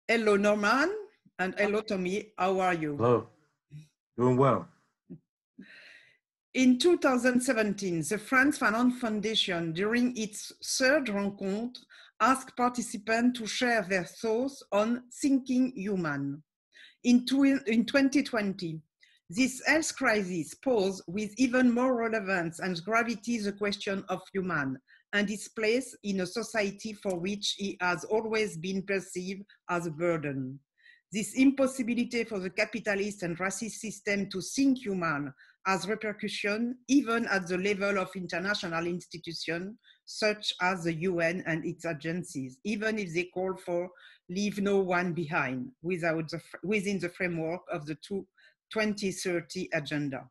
Hello, Norman, and hello, Tommy. How are you? Hello. Doing well. In 2017, the Frantz Fanon Foundation, during its third rencontre, asked participants to share their thoughts on thinking human. In 2020, this health crisis posed with even more relevance and gravity the question of human and its place in a society for which it has always been perceived as a burden. This impossibility for the capitalist and racist system to think human has repercussions even at the level of international institutions such as the UN and its agencies, even if they call for leave no one behind within the framework of the 2030 agenda.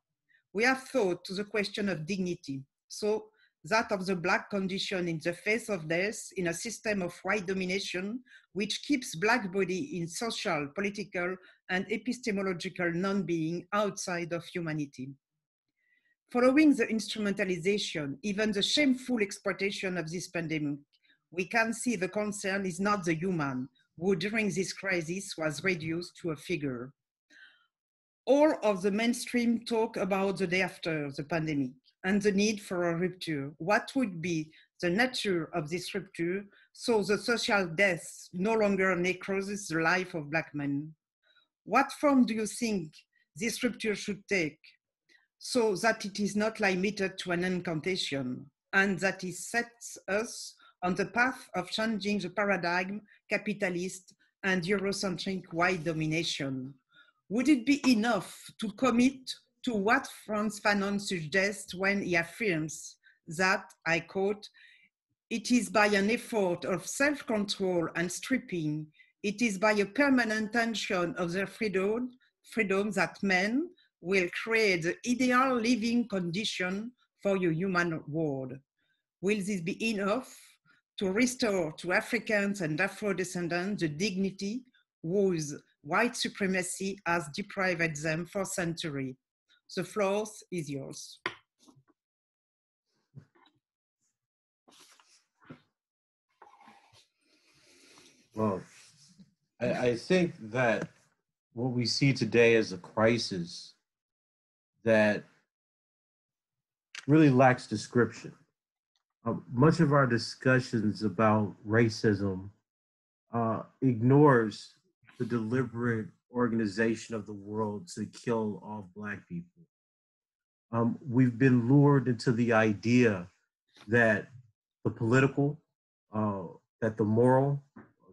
We have thought to the question of dignity, so that of the Black condition in the face of death in a system of white domination, which keeps Black body in social, political, and epistemological non-being outside of humanity. Following the instrumentalization, even the shameful exploitation of this pandemic, we can see the concern is not the human, who during this crisis was reduced to a figure. All of the mainstream talk about the day after the pandemic and the need for a rupture. What would be the nature of this rupture so the social death no longer necroses the life of Black men? What form do you think this rupture should take so that it is not limited to an incantation and that it sets us on the path of changing the paradigm, capitalist and Eurocentric white domination? Would it be enough to commit to what Frantz Fanon suggests when he affirms that, I quote, "It is by an effort of self-control and stripping, it is by a permanent tension of their freedom that men will create the ideal living condition for your human world." Will this be enough to restore to Africans and Afro-descendants the dignity whose white supremacy has deprived them for centuries? The floor is yours. Well, I think that what we see today is a crisis that really lacks description. Much of our discussions about racism ignores the deliberate organization of the world to kill all Black people. We've been lured into the idea that the political, that the moral,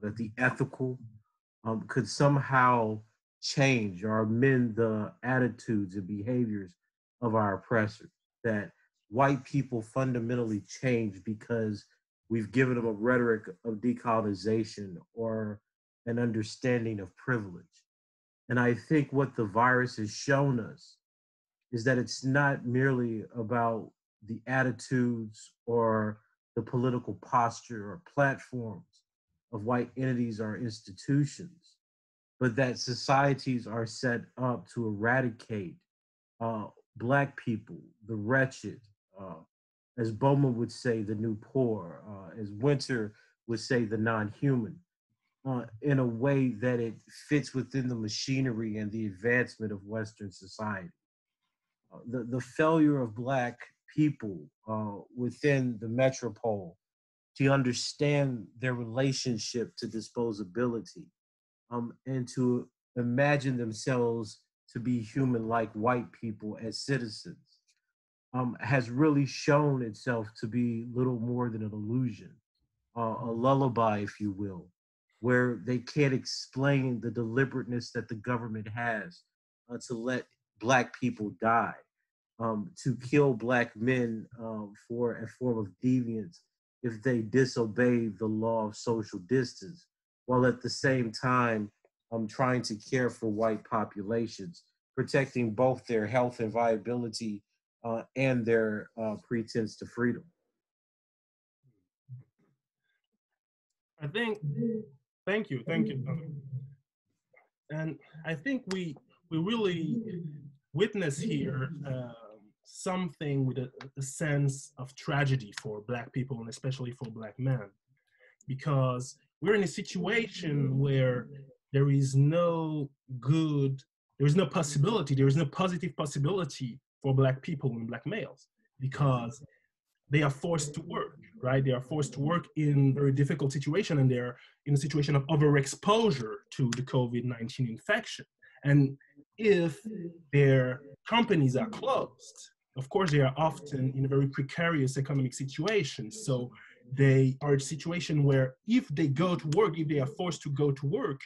that the ethical could somehow change or amend the attitudes and behaviors of our oppressors, that white people fundamentally change because we've given them a rhetoric of decolonization or an understanding of privilege. And I think what the virus has shown us is that it's not merely about the attitudes or the political posture or platforms of white entities or institutions, but that societies are set up to eradicate Black people, the wretched, as Bowman would say, the new poor, as Winter would say, the non-human, in a way that it fits within the machinery and the advancement of Western society. The failure of Black people within the metropole to understand their relationship to disposability and to imagine themselves to be human like white people as citizens has really shown itself to be little more than an illusion, a lullaby, if you will, where they can't explain the deliberateness that the government has to let Black people die, to kill Black men for a form of deviance if they disobey the law of social distance, while at the same time trying to care for white populations, protecting both their health and viability and their pretense to freedom. I think, thank you. And I think we really witness here something with a sense of tragedy for Black people and especially for Black men, because we're in a situation where there is no possibility, there is no positive possibility for Black people and Black males, because they are forced to work, right? They are forced to work in very difficult situation, and they're in a situation of overexposure to the COVID-19 infection. And if their companies are closed, of course, they are often in a very precarious economic situation. So they are in a situation where if they go to work, if they are forced to go to work,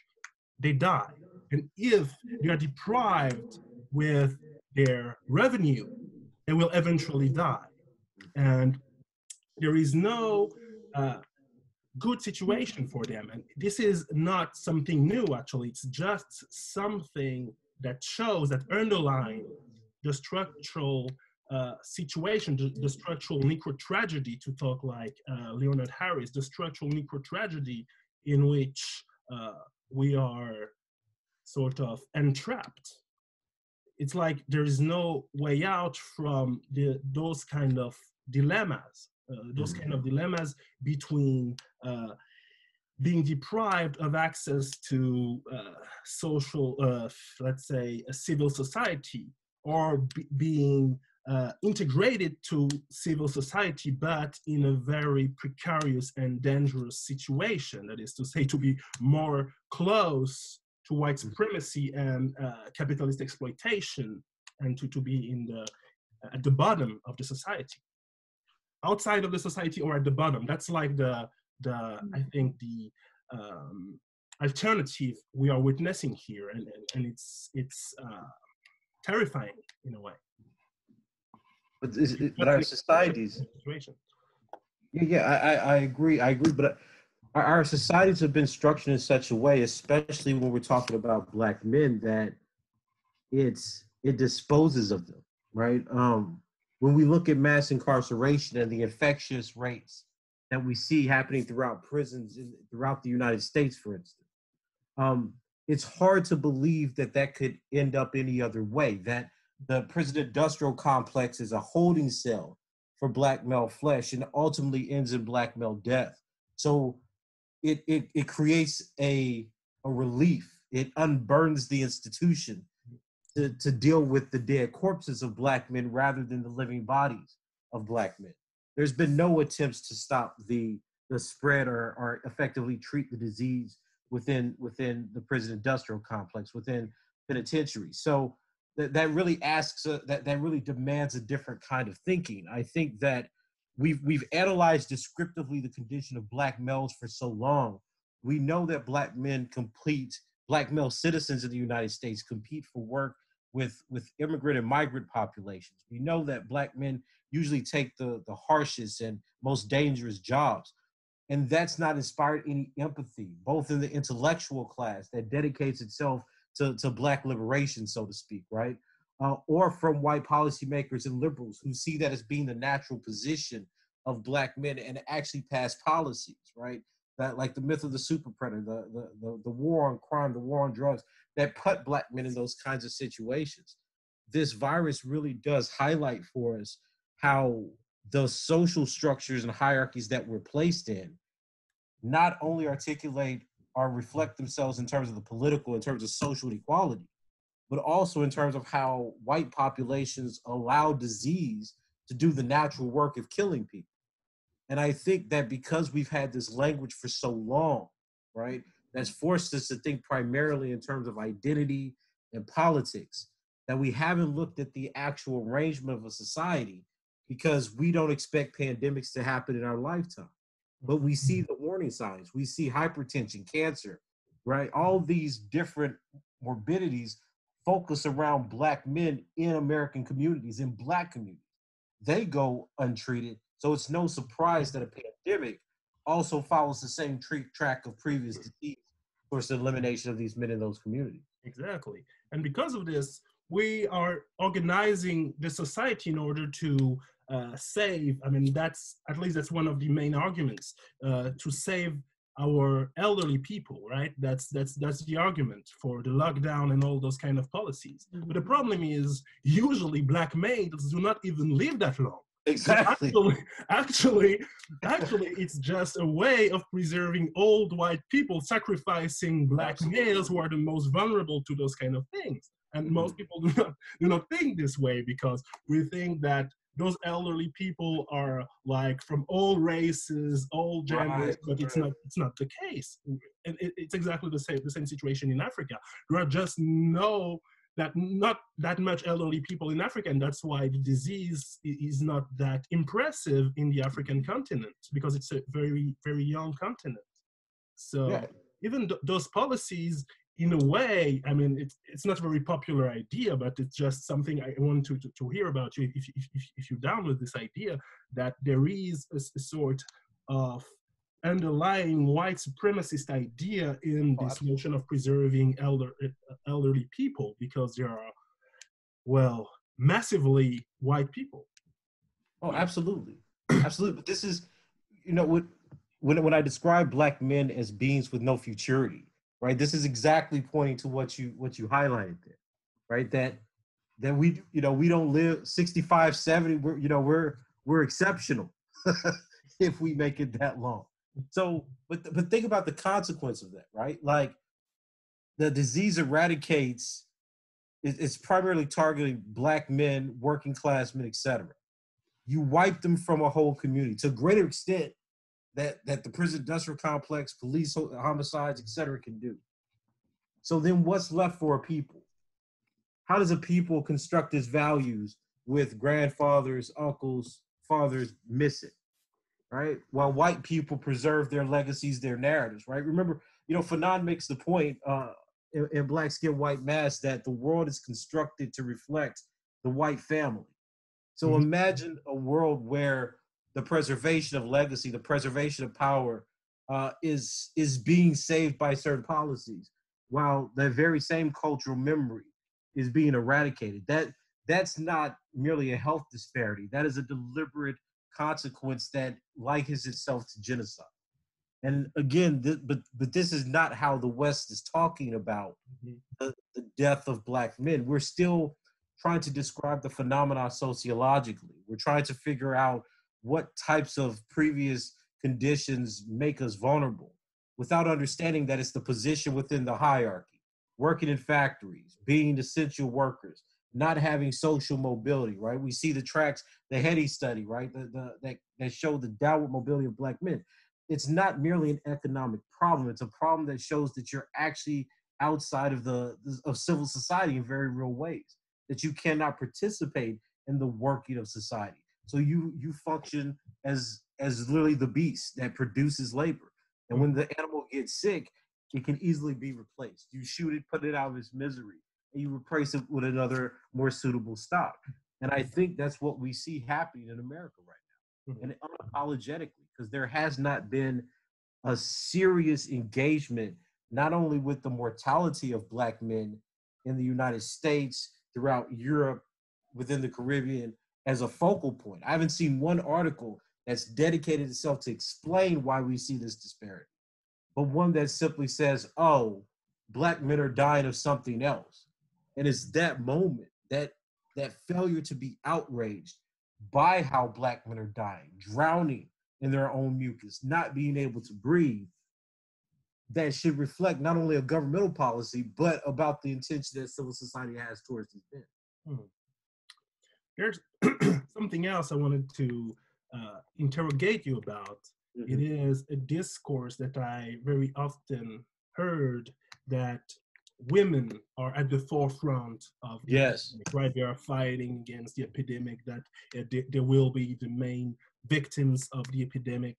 they die. And if they are deprived with their revenue, they will eventually die. And there is no good situation for them. And this is not something new, actually. It's just something that shows, that underlines the structural situation, the structural Negro tragedy, to talk like Leonard Harris, the structural Negro tragedy in which we are sort of entrapped. It's like there is no way out from those kind of dilemmas, between being deprived of access to social, let's say, a civil society, or being integrated to civil society, but in a very precarious and dangerous situation. That is to say, to be more close to white supremacy and capitalist exploitation, and to be at the bottom of the society, outside of the society, or at the bottom. That's like I think the alternative we are witnessing here, and it's terrifying in a way. But our societies, I agree, but our societies have been structured in such a way, especially when we're talking about Black men, that it disposes of them, right? When we look at mass incarceration and the infectious rates that we see happening throughout prisons throughout the United States, for instance, it's hard to believe that could end up any other way, that the prison industrial complex is a holding cell for Black male flesh and ultimately ends in Black male death. So it creates a relief. It unburns the institution to deal with the dead corpses of Black men rather than the living bodies of Black men. There's been no attempts to stop the spread or effectively treat the disease within the prison industrial complex, within penitentiaries. So that really asks, that really demands a different kind of thinking. I think that we've analyzed descriptively the condition of Black males for so long. We know that Black male citizens in the United States compete for work with immigrant and migrant populations. We know that Black men usually take the harshest and most dangerous jobs. And that's not inspired any empathy, both in the intellectual class that dedicates itself to Black liberation, so to speak, right? Or from white policymakers and liberals who see that as being the natural position of Black men and actually pass policies, right? That, like the myth of the super predator, the war on crime, the war on drugs, that put Black men in those kinds of situations. This virus really does highlight for us how the social structures and hierarchies that we're placed in not only articulate or reflect themselves in terms of the political, in terms of social inequality, but also in terms of how white populations allow disease to do the natural work of killing people. And I think that because we've had this language for so long, right, that's forced us to think primarily in terms of identity and politics, that we haven't looked at the actual arrangement of a society, because we don't expect pandemics to happen in our lifetime. But we see the warning signs. We see hypertension, cancer, right? All these different morbidities focus around Black men in American communities, in Black communities. They go untreated. So it's no surprise that a pandemic also follows the same track of previous disease towards the elimination of these men in those communities. Exactly. And because of this, we are organizing the society in order to save, I mean, that's one of the main arguments, to save our elderly people, right? That's the argument for the lockdown and all those kind of policies. But the problem is, usually Black males do not even live that long. Exactly. Actually, it's just a way of preserving old white people, sacrificing black males who are the most vulnerable to those kind of things. And most people do not think this way, because we think that those elderly people are like from all races, all genders, but it's not the case. And it's exactly the same situation in Africa. There are just not that much elderly people in Africa, and that's why the disease is not that impressive in the African continent, because it's a very, very young continent. So even those policies, in a way, I mean, it's not a very popular idea, but it's just something I want to hear about you, if you're down with this idea, that there is a sort of underlying white supremacist idea in this notion of preserving elderly people, because there are, well, massively white people. Oh, absolutely. Absolutely. But this is, you know, when I describe Black men as beings with no futurity, right? This is exactly pointing to what you highlighted there, right? That we, you know, we don't live 65, 70, we're exceptional if we make it that long. So, but think about the consequence of that, right? Like, the disease eradicates, it's primarily targeting Black men, working class men, etc. You wipe them from a whole community to a greater extent that the prison industrial complex, police homicides, etc. can do. So then what's left for a people? How does a people construct its values with grandfathers, uncles, fathers missing, right? While white people preserve their legacies, their narratives, right? Remember, you know, Fanon makes the point in Black Skin, White Mask that the world is constructed to reflect the white family. So imagine a world where the preservation of legacy, the preservation of power is being saved by certain policies, while that very same cultural memory is being eradicated. That's not merely a health disparity. That is a deliberate consequence that likens itself to genocide. And again, but this is not how the West is talking about the death of Black men. We're still trying to describe the phenomena sociologically. We're trying to figure out what types of previous conditions make us vulnerable, without understanding that it's the position within the hierarchy, working in factories, being essential workers, not having social mobility, right? We see the tracks, the Hetty study, right? That showed the downward mobility of Black men. It's not merely an economic problem. It's a problem that shows that you're actually outside of civil society in very real ways, that you cannot participate in the working of society. So you function as literally the beast that produces labor. And when the animal gets sick, it can easily be replaced. You shoot it, put it out of its misery, and you replace it with another more suitable stock. And I think that's what we see happening in America right now, and unapologetically, because there has not been a serious engagement, not only with the mortality of Black men in the United States, throughout Europe, within the Caribbean, as a focal point. I haven't seen one article that's dedicated itself to explain why we see this disparity, but one that simply says, oh, Black men are dying of something else. And it's that moment, that failure to be outraged by how Black men are dying, drowning in their own mucus, not being able to breathe, that should reflect not only a governmental policy, but about the intention that civil society has towards these men. There's something else I wanted to interrogate you about. It is a discourse that I very often heard, that women are at the forefront of the epidemic, right? They are fighting against the epidemic, that they will be the main victims of the epidemic.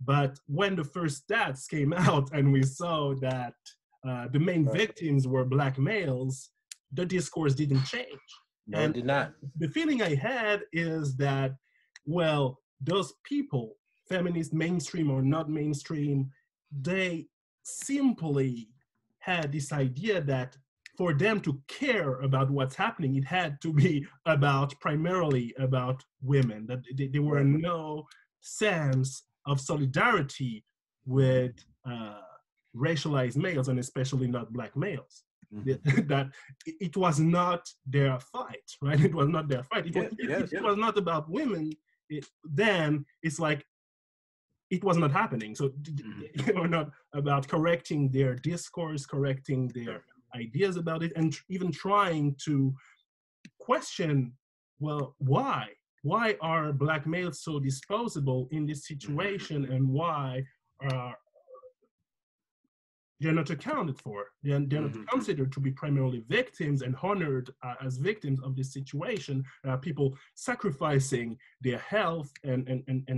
But when the first stats came out and we saw that the main victims were Black males, the discourse didn't change. No, it did not. The feeling I had is that, well, those people, feminist, mainstream or not mainstream, they simply had this idea that for them to care about what's happening, it had to be primarily about women, that there were no sense of solidarity with racialized males, and especially not Black males. That it was not their fight, right? It was not their fight. It was not about women. then it's like it was not happening. So they were not about correcting their discourse, correcting their ideas about it, and even trying to question, well, why? Why are Black males so disposable in this situation, and why are they're not accounted for? They're not considered to be primarily victims and honored as victims of this situation. People sacrificing their health and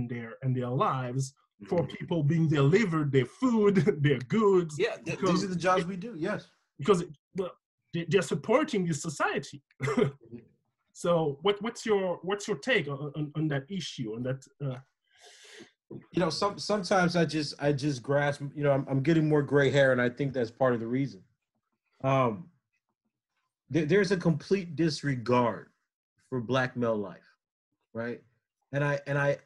their lives for people being delivered their food, their goods. Yeah, these are the jobs we do. Yes, because they're supporting this society. So what's your take on that issue, on that? You know, sometimes I just grasp. You know, I'm getting more gray hair, and I think that's part of the reason. There's a complete disregard for Black male life, right? And I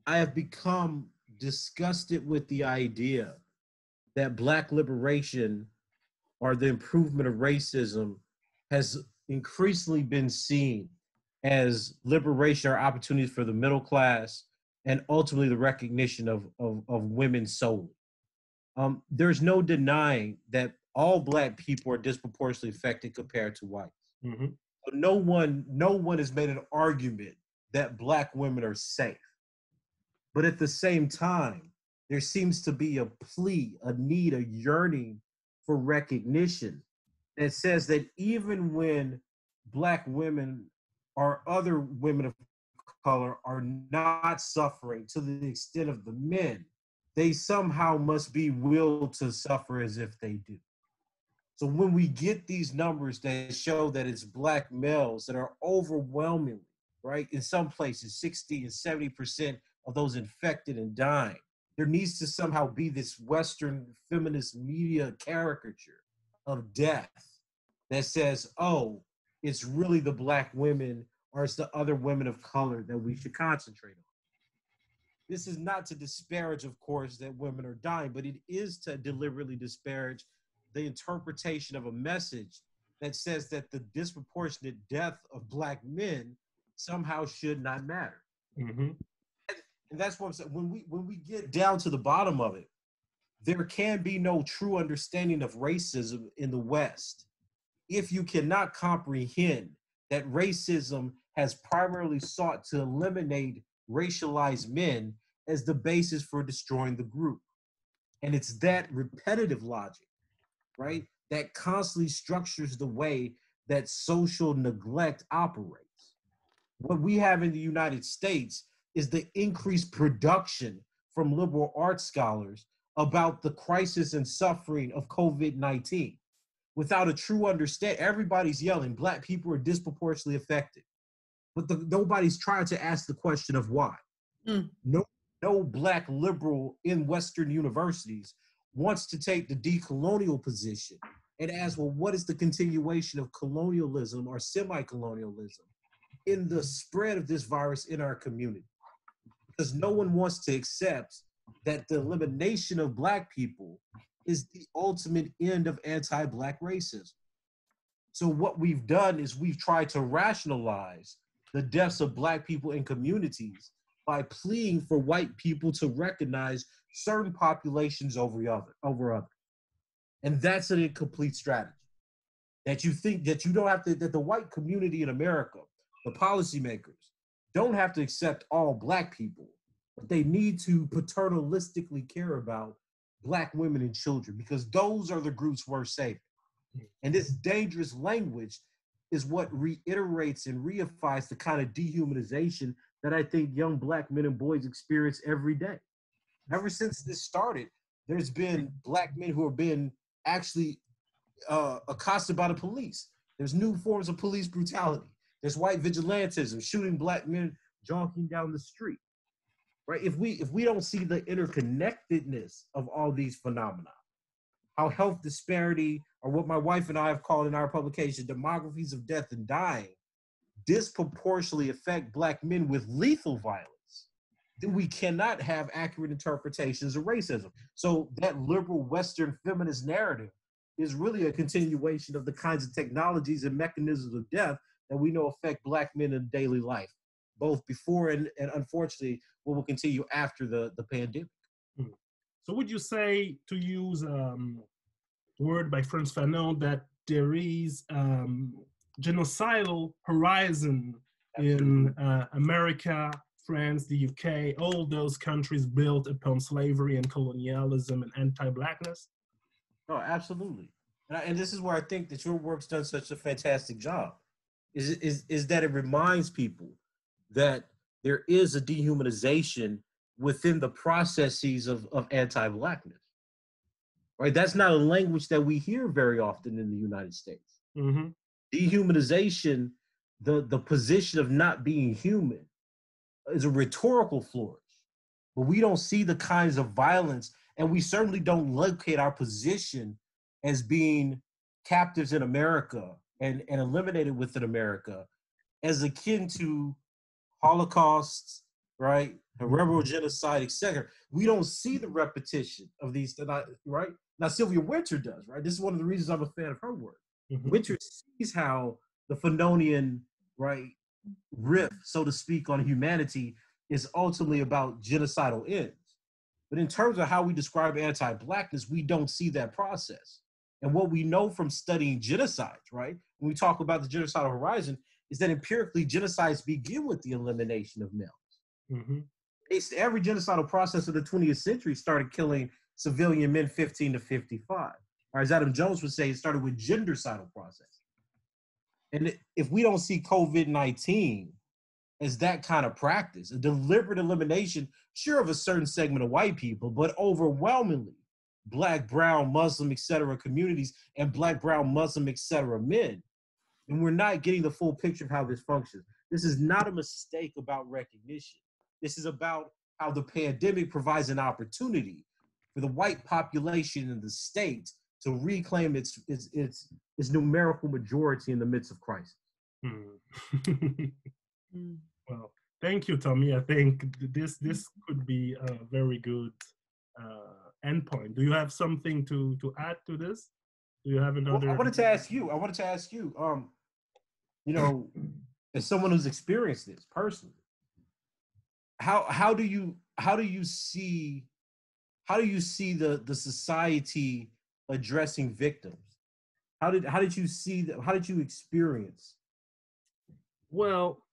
have become disgusted with the idea that Black liberation or the improvement of racism has increasingly been seen as liberation or opportunities for the middle class, and ultimately the recognition of women solely. There's no denying that all Black people are disproportionately affected compared to whites. Mm-hmm. So no one has made an argument that Black women are safe. But at the same time, there seems to be a plea, a need, a yearning for recognition that says that even when Black women or other women of color are not suffering to the extent of the men, they somehow must be willed to suffer as if they do. So when we get these numbers that show that it's Black males that are overwhelmingly, right, in some places 60 and 70% of those infected and dying, there needs to somehow be this Western feminist media caricature of death that says, oh, it's really the Black women or it's the other women of color that we should concentrate on. This is not to disparage, of course, that women are dying, but it is to deliberately disparage the interpretation of a message that says that the disproportionate death of Black men somehow should not matter. Mm-hmm. And that's what I'm saying. When we get down to the bottom of it, there can be no true understanding of racism in the West if you cannot comprehend that racism has primarily sought to eliminate racialized men as the basis for destroying the group. And it's that repetitive logic, right, that constantly structures the way that social neglect operates. What we have in the United States is the increased production from liberal arts scholars about the crisis and suffering of COVID-19. Without a true understanding, everybody's yelling, Black people are disproportionately affected. But nobody's trying to ask the question of why. No Black liberal in Western universities wants to take the decolonial position and ask, well, what is the continuation of colonialism or semi-colonialism in the spread of this virus in our community? Because no one wants to accept that the elimination of Black people is the ultimate end of anti-Black racism. So what we've done is we've tried to rationalize the deaths of Black people in communities by pleading for white people to recognize certain populations over others. And that's an incomplete strategy. That you think that you don't have to, that the white community in America, the policymakers, don't have to accept all Black people, but they need to paternalistically care about Black women and children, because those are the groups worth saving. And this dangerous language is what reiterates and reifies the kind of dehumanization that I think young Black men and boys experience every day. Ever since this started, there's been Black men who have been actually accosted by the police. There's new forms of police brutality. There's white vigilantism, shooting Black men jogging down the street. Right? If we don't see the interconnectedness of all these phenomena, how health disparity, or what my wife and I have called in our publication, demographies of death and dying, disproportionately affect Black men with lethal violence, then we cannot have accurate interpretations of racism. So that liberal Western feminist narrative is really a continuation of the kinds of technologies and mechanisms of death that we know affect Black men in daily life, both before and unfortunately what will continue after the pandemic. So would you say, to use a word by Frantz Fanon, that there is genocidal horizon in America, France, the UK, all those countries built upon slavery and colonialism and anti-Blackness? Oh, absolutely. And this is where I think that your work's done such a fantastic job, is that it reminds people that there is a dehumanization within the processes of anti-Blackness, right? That's not a language that we hear very often in the United States. Mm-hmm. Dehumanization, the position of not being human, is a rhetorical flourish, but we don't see the kinds of violence, and we certainly don't locate our position as being captives in America and eliminated within America as akin to Holocausts, right? Rebel genocide, etc. We don't see the repetition of these, right? Now, Sylvia Wynter does, right? This is one of the reasons I'm a fan of her work. Mm-hmm. Wynter sees how the Fanonian, right, riff, so to speak, on humanity is ultimately about genocidal ends. But in terms of how we describe anti-Blackness, we don't see that process. And what we know from studying genocides, right, when we talk about the genocidal horizon, is that empirically genocides begin with the elimination of males. Mm-hmm. Every genocidal process of the 20th century started killing civilian men 15 to 55. Or as Adam Jones would say, it started with gendercidal process. And if we don't see COVID-19 as that kind of practice, a deliberate elimination, sure, of a certain segment of white people, but overwhelmingly Black, brown, Muslim, etc. communities and Black, brown, Muslim, etc. men, and we're not getting the full picture of how this functions. This is not a mistake about recognition. This is about how the pandemic provides an opportunity for the white population in the States to reclaim its numerical majority in the midst of crisis. Well, thank you, Tommy. I think this could be a very good endpoint. Do you have something to add to this? Do you have another? Well, I wanted to ask you, you know, as someone who's experienced this personally, how do you see the society addressing victims? How did you see that? How did you experience? Well,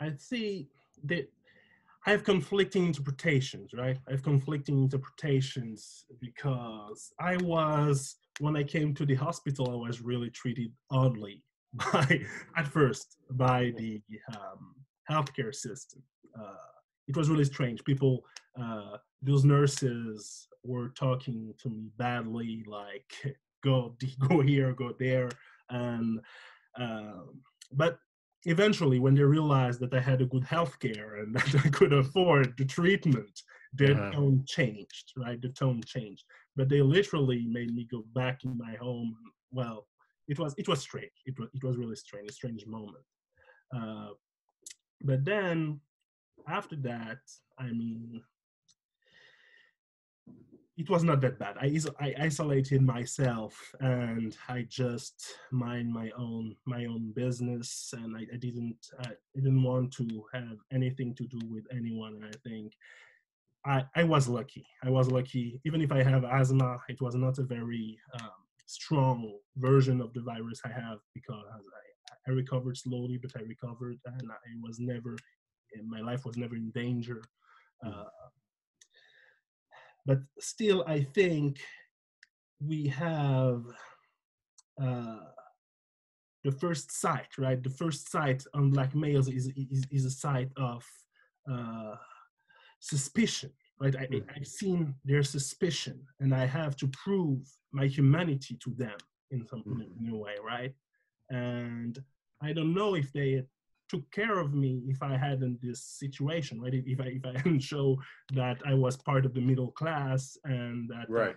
I see that I have conflicting interpretations, right? I have conflicting interpretations because when I came to the hospital, I was really treated oddly at first by the healthcare system. It was really strange. People, those nurses were talking to me badly, like go here, go there, and but eventually, when they realized that I had a good healthcare and that I could afford the treatment, their tone changed, right? The tone changed. But they literally made me go back in my home. Well, it was strange. It was really strange, a strange moment. But then after that, I mean, it was not that bad. I isolated myself and I just mind my own business, and I didn't want to have anything to do with anyone. And I think I was lucky. I was lucky. Even if I have asthma, it was not a very strong version of the virus I have, because I recovered slowly, but I recovered, and my life was never in danger. But still, I think we have the first sight, right? The first sight on Black males is a sight of suspicion, right? I've seen their suspicion, and I have to prove my humanity to them in a way, right? And I don't know if they took care of me if I hadn't this situation, right? If I hadn't show that I was part of the middle class and that, right.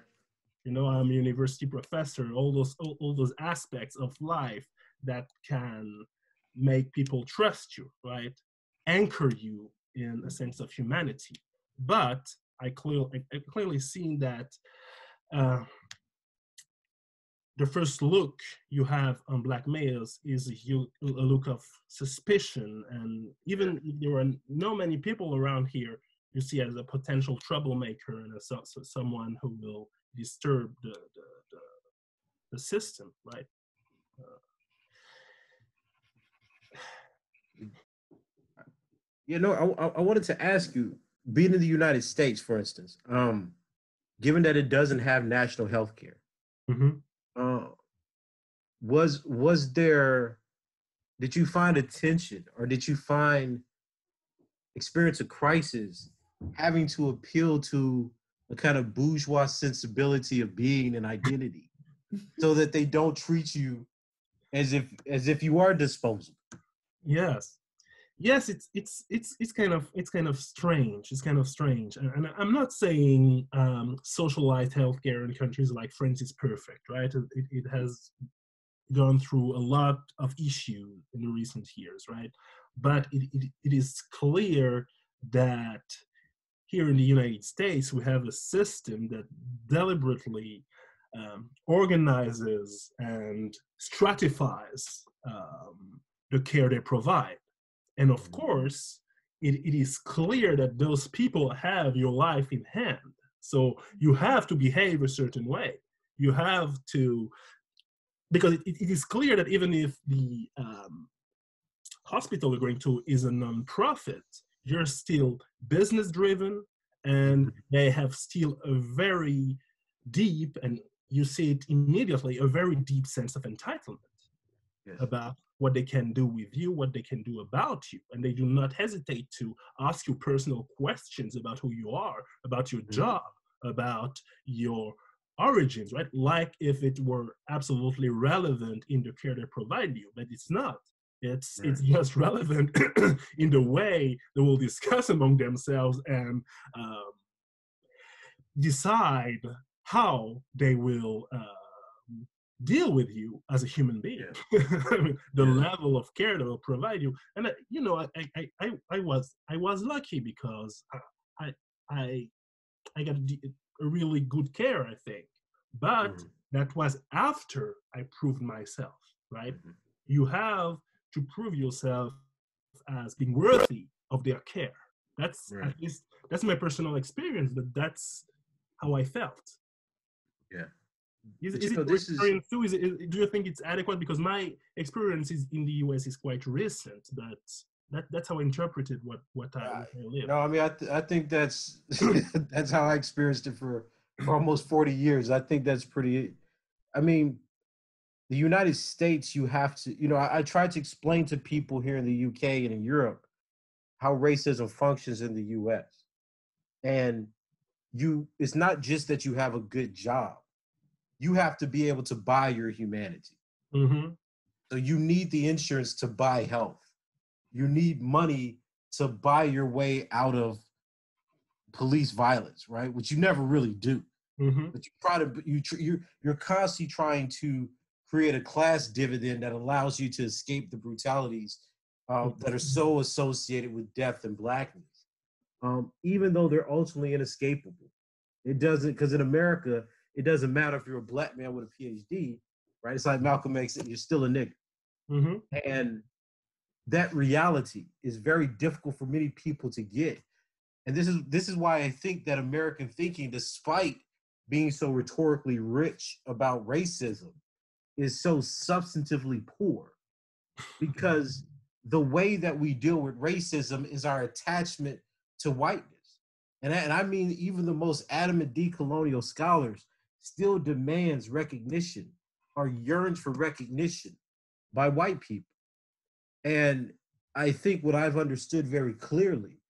I'm a university professor, all those aspects of life that can make people trust you, right? Anchor you in a sense of humanity. But I clearly seen that the first look you have on Black males is a look of suspicion, and even if there are not many people around here, you see as a potential troublemaker and as someone who will disturb the system, right? You know, I wanted to ask you, being in the United States, for instance, given that it doesn't have national health care, was there, did you find a tension, or did you experience a crisis having to appeal to a kind of bourgeois sensibility of being and identity so that they don't treat you as if you are disposable? Yes. Yes, it's kind of strange. It's kind of strange, and I'm not saying socialized healthcare in countries like France is perfect, right? It has gone through a lot of issues in the recent years, right? But it is clear that here in the United States we have a system that deliberately organizes and stratifies the care they provide. And of course, it is clear that those people have your life in hand. So you have to behave a certain way. You have to, because it is clear that even if the hospital you're going to is a nonprofit, you're still business driven, and they have still a very deep, and you see it immediately, a very deep sense of entitlement about what they can do with you, what they can do about you. And they do not hesitate to ask you personal questions about who you are, about your job, about your origins, right? Like if it were absolutely relevant in the care they provide you, but it's not. It's just relevant in the way they will discuss among themselves and decide how they will deal with you as a human being. I mean, the level of care they will provide you. And you know, I was lucky because I got a really good care, I think. But that was after I proved myself, right? You have to prove yourself as being worthy of their care. That's at least that's my personal experience, but that's how I felt. Yeah. Is it your experience too? Do you think it's adequate? Because my experience in the US is quite recent, but that's how I interpreted what I lived. No, I mean, I think that's that's how I experienced it for almost 40 years. I think that's pretty, I mean, the United States, you have to, you know, I try to explain to people here in the UK and in Europe how racism functions in the US. And it's not just that you have a good job. You have to be able to buy your humanity. So you need the insurance to buy health. You need money to buy your way out of police violence, right? Which you never really do. But you're constantly trying to create a class dividend that allows you to escape the brutalities that are so associated with death and blackness, even though they're ultimately inescapable. It doesn't, because in America, it doesn't matter if you're a black man with a PhD, right? It's like Malcolm X said, you're still a nigger. And that reality is very difficult for many people to get. And this is why I think that American thinking, despite being so rhetorically rich about racism, is so substantively poor. Because the way that we deal with racism is our attachment to whiteness. And I mean, even the most adamant decolonial scholars still demands recognition or yearns for recognition by white people. And I think what I've understood very clearly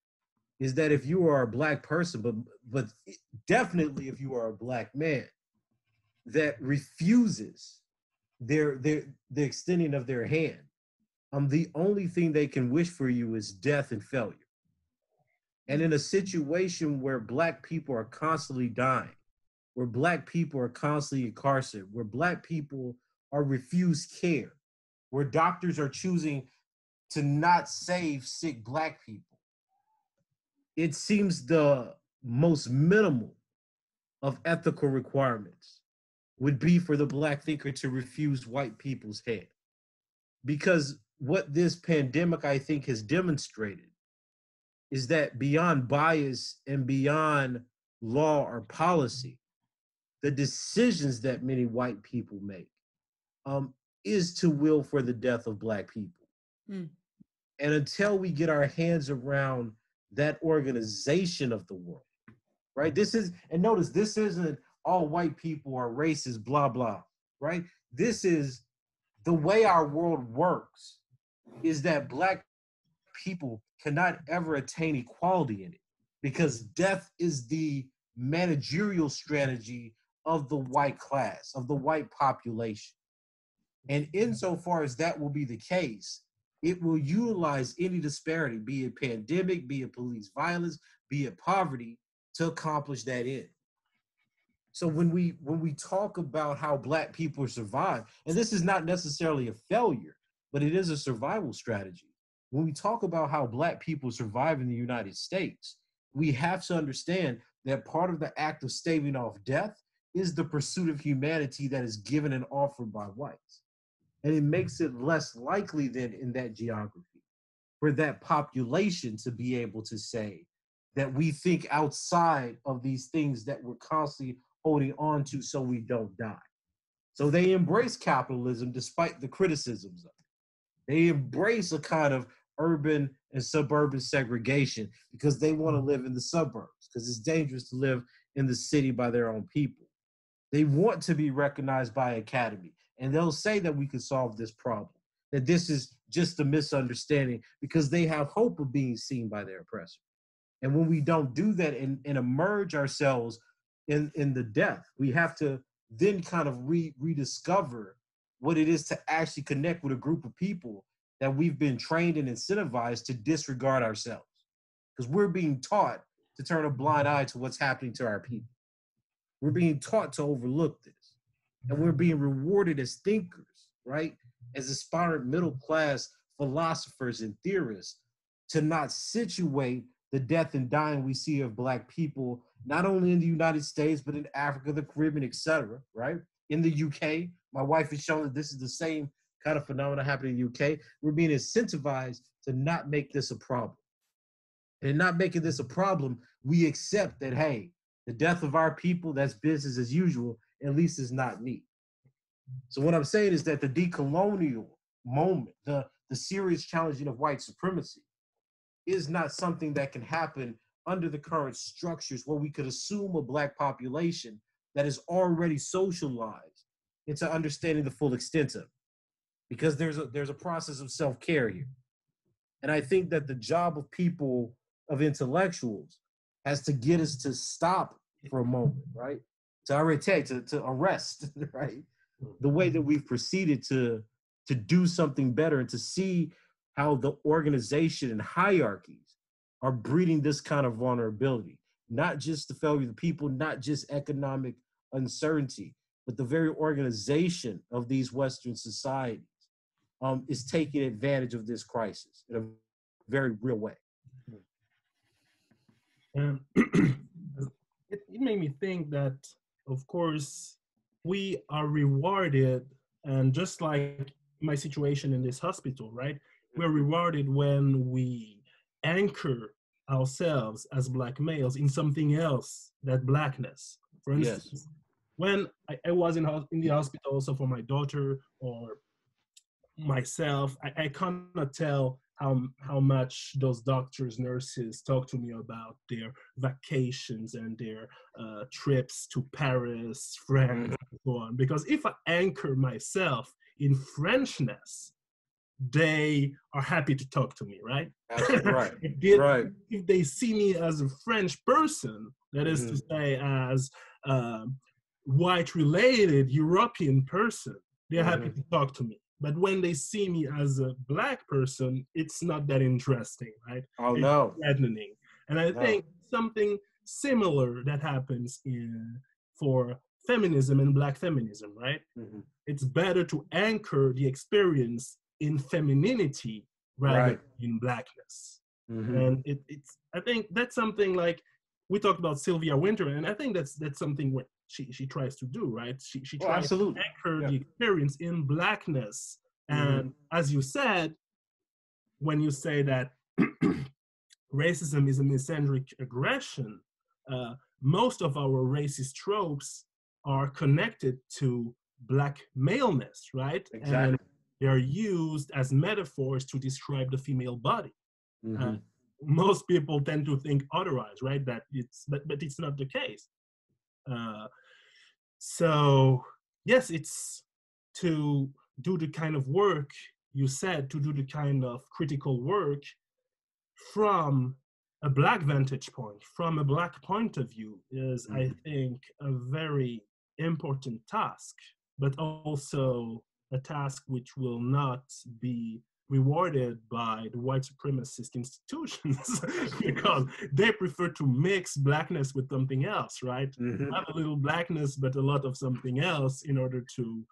is that if you are a black person, but definitely if you are a black man that refuses the extending of their hand, the only thing they can wish for you is death and failure. And in a situation where black people are constantly dying, where black people are constantly incarcerated, where black people are refused care, where doctors are choosing to not save sick black people, it seems the most minimal of ethical requirements would be for the Black thinker to refuse white people's head. Because what this pandemic, I think, has demonstrated is that beyond bias and beyond law or policy, the decisions that many white people make is to will for the death of Black people. Mm. And until we get our hands around that organization of the world, right? This is, and notice, this isn't all white people are racist, blah, blah, right? This is the way our world works, is that Black people cannot ever attain equality in it, because death is the managerial strategy of the white class, of the white population. And insofar as that will be the case, it will utilize any disparity, be it pandemic, be it police violence, be it poverty, to accomplish that end. So when we talk about how Black people survive, and this is not necessarily a failure, but it is a survival strategy. When we talk about how Black people survive in the United States, we have to understand that part of the act of staving off death is the pursuit of humanity that is given and offered by whites. And it makes it less likely then in that geography for that population to be able to say that we think outside of these things that we're constantly holding on to so we don't die. So they embrace capitalism despite the criticisms of it. They embrace a kind of urban and suburban segregation because they want to live in the suburbs, because it's dangerous to live in the city by their own people. They want to be recognized by academy, and they'll say that we can solve this problem, that this is just a misunderstanding, because they have hope of being seen by their oppressor. And when we don't do that and emerge ourselves in the death, we have to then kind of rediscover what it is to actually connect with a group of people that we've been trained and incentivized to disregard ourselves. Because we're being taught to turn a blind eye to what's happening to our people. We're being taught to overlook this. And we're being rewarded as thinkers, right? As aspirant middle class philosophers and theorists, to not situate the death and dying we see of Black people, not only in the United States, but in Africa, the Caribbean, etc., right? In the UK, my wife has shown that this is the same kind of phenomena happening in the UK. We're being incentivized to not make this a problem. And in not making this a problem, we accept that, hey, the death of our people, that's business as usual, at least it's not me. So what I'm saying is that the decolonial moment, the serious challenging of white supremacy, is not something that can happen under the current structures where we could assume a Black population that is already socialized into understanding the full extent of it. Because there's a process of self-care here. And I think that the job of people, of intellectuals, has to get us to stop for a moment, right? To arrest, right? The way that we've proceeded to do something better, and to see how the organization and hierarchies are breeding this kind of vulnerability. Not just the failure of the people, not just economic uncertainty, but the very organization of these Western societies is taking advantage of this crisis in a very real way. It made me think that, of course, we are rewarded, and just like my situation in this hospital, right? We're rewarded when we anchor ourselves as Black males in something else than Blackness. For instance, yes. When I was in the hospital also for my daughter or myself, I cannot tell how much those doctors, nurses talk to me about their vacations and their trips to Paris, France, and so on. Because if I anchor myself in Frenchness, they are happy to talk to me, right? Right. If they see me as a French person, that is to say, as white-related European person, they're happy to talk to me. But when they see me as a Black person, it's not that interesting, right? Oh, it's threatening. And I think something similar that happens for feminism and Black feminism, right? Mm-hmm. It's better to anchor the experience in femininity rather than in Blackness. Mm-hmm. And I think that's something like, we talked about Sylvia Wynter, and I think that's something she tries to do, right? She Oh, tries absolutely. to anchor Yeah. the experience in Blackness. And as you said, when you say that racism is a misandric aggression, most of our racist tropes are connected to Black maleness, right? Exactly. And they're used as metaphors to describe the female body. Most people tend to think otherwise, right? That but it's not the case. So yes, it's to do the kind of work you said, to do the kind of critical work from a Black vantage point, from a Black point of view, is, I think, a very important task, but also a task which will not be rewarded by the white supremacist institutions because they prefer to mix Blackness with something else, right? Have a little Blackness, but a lot of something else in order to,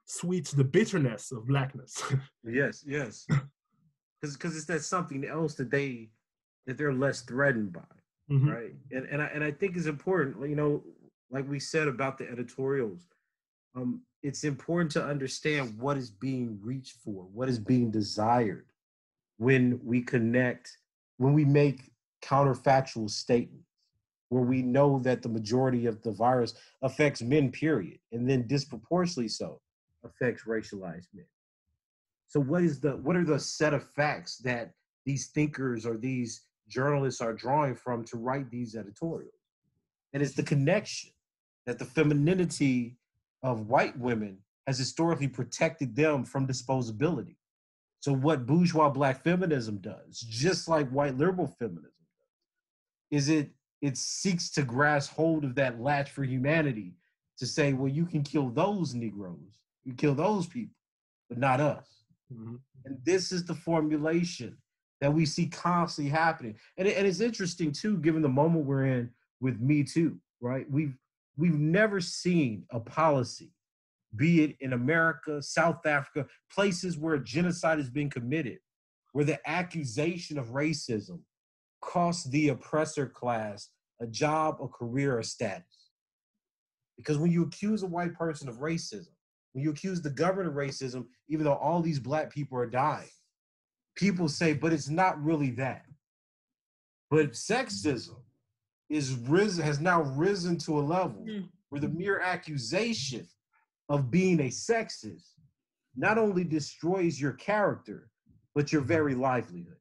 sweet the bitterness of Blackness. Yes, yes. Because it's that something else that they're less threatened by, right? And I think it's important, like we said about the editorials, it's important to understand what is being reached for, what is being desired when we make counterfactual statements, where we know that the majority of the virus affects men, period, and then disproportionately so affects racialized men. So what are the set of facts that these thinkers or these journalists are drawing from to write these editorials? And it's the connection that the femininity of white women has historically protected them from disposability. So what bourgeois Black feminism does, just like white liberal feminism does, is it seeks to grasp hold of that latch for humanity to say, well, you can kill those Negroes, you kill those people, but not us. And this is the formulation that we see constantly happening. And it's interesting too, given the moment we're in with Me Too, right? We've never seen a policy, be it in America, South Africa, places where genocide has been committed, where the accusation of racism costs the oppressor class a job, a career, a status. Because when you accuse a white person of racism, when you accuse the government of racism, even though all these Black people are dying, people say, but it's not really that. But sexism has now risen to a level where the mere accusation of being a sexist not only destroys your character, but your very livelihood.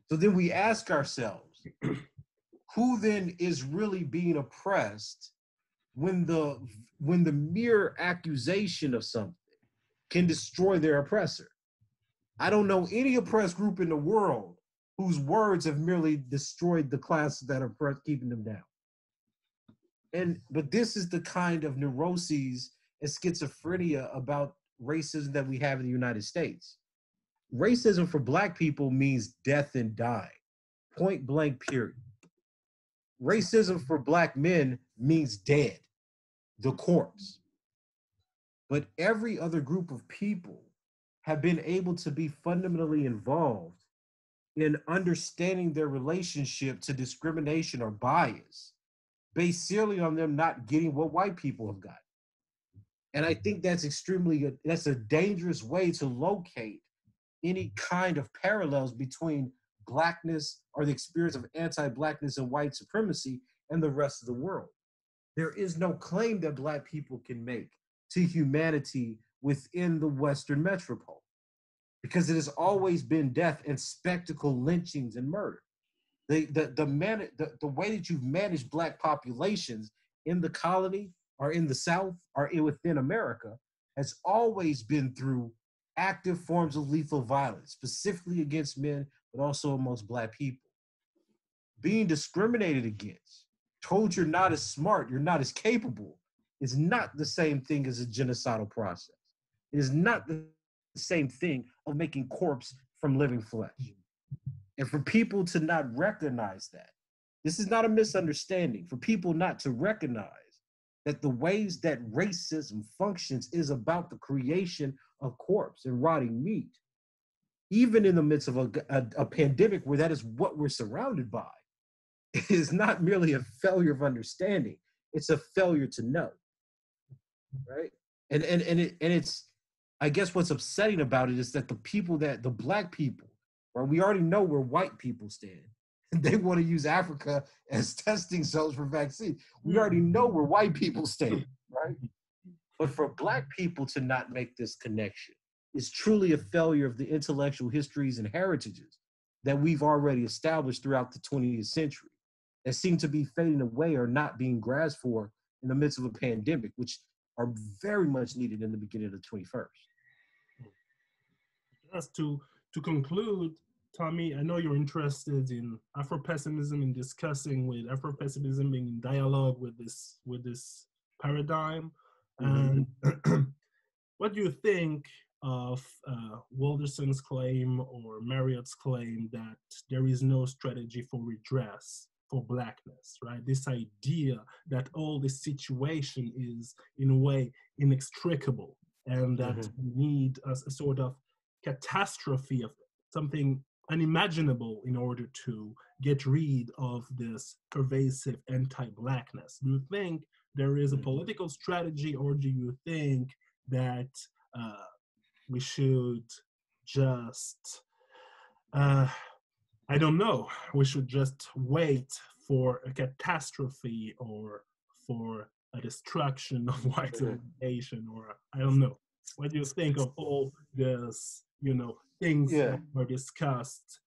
So then we ask ourselves, who then is really being oppressed when the mere accusation of something can destroy their oppressor? I don't know any oppressed group in the world whose words have merely destroyed the classes that are keeping them down. But this is the kind of neuroses and schizophrenia about racism that we have in the United States. Racism for Black people means death and dying, point blank, period. Racism for Black men means dead, the corpse. But every other group of people have been able to be fundamentally involved in understanding their relationship to discrimination or bias based solely on them not getting what white people have gotten. And I think that's that's a dangerous way to locate any kind of parallels between Blackness or the experience of anti-Blackness and white supremacy and the rest of the world. There is no claim that Black people can make to humanity within the Western metropole, because it has always been death and spectacle, lynchings and murder. The way that you've managed Black populations in the colony or in the South or within America has always been through active forms of lethal violence, specifically against men, but also amongst Black people. Being discriminated against, told you're not as smart, you're not as capable, is not the same thing as a genocidal process. It is not the same thing of making corpse from living flesh. And for people to not recognize that, this is not a misunderstanding, for people not to recognize that the ways that racism functions is about the creation of corpse and rotting meat, even in the midst of a pandemic where that is what we're surrounded by. is not merely a failure of understanding, it's a failure to know, right? And it's, I guess what's upsetting about it is that the black people, right, we already know where white people stand. They want to use Africa as testing cells for vaccine. We already know where white people stand, right? But for black people to not make this connection is truly a failure of the intellectual histories and heritages that we've already established throughout the 20th century that seem to be fading away or not being grasped for in the midst of a pandemic, which are very much needed in the beginning of the 21st. Just to conclude, Tommy, I know you're interested in Afro-pessimism, in discussing with Afro-pessimism, in dialogue with this paradigm. And what do you think of Wilderson's claim or Marriott's claim that there is no strategy for redress for Blackness, right? This idea that all this situation is, in a way, inextricable, and that we need a sort of catastrophe of something unimaginable in order to get rid of this pervasive anti-Blackness. Do you think there is a political strategy, or do you think that we should just, I don't know, we should just wait for a catastrophe or for a destruction of white civilization, or I don't know. What do you think of all this, things that were discussed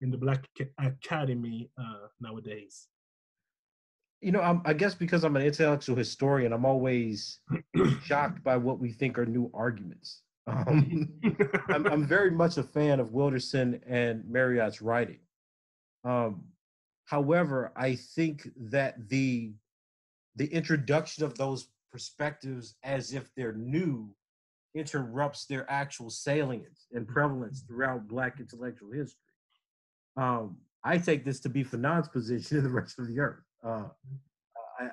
in the Black Academy nowadays? I guess because I'm an intellectual historian, I'm always shocked by what we think are new arguments. I'm very much a fan of Wilderson and Marriott's writing. However, I think that the introduction of those perspectives as if they're new interrupts their actual salience and prevalence throughout Black intellectual history. I take this to be Fanon's position in the rest of the earth.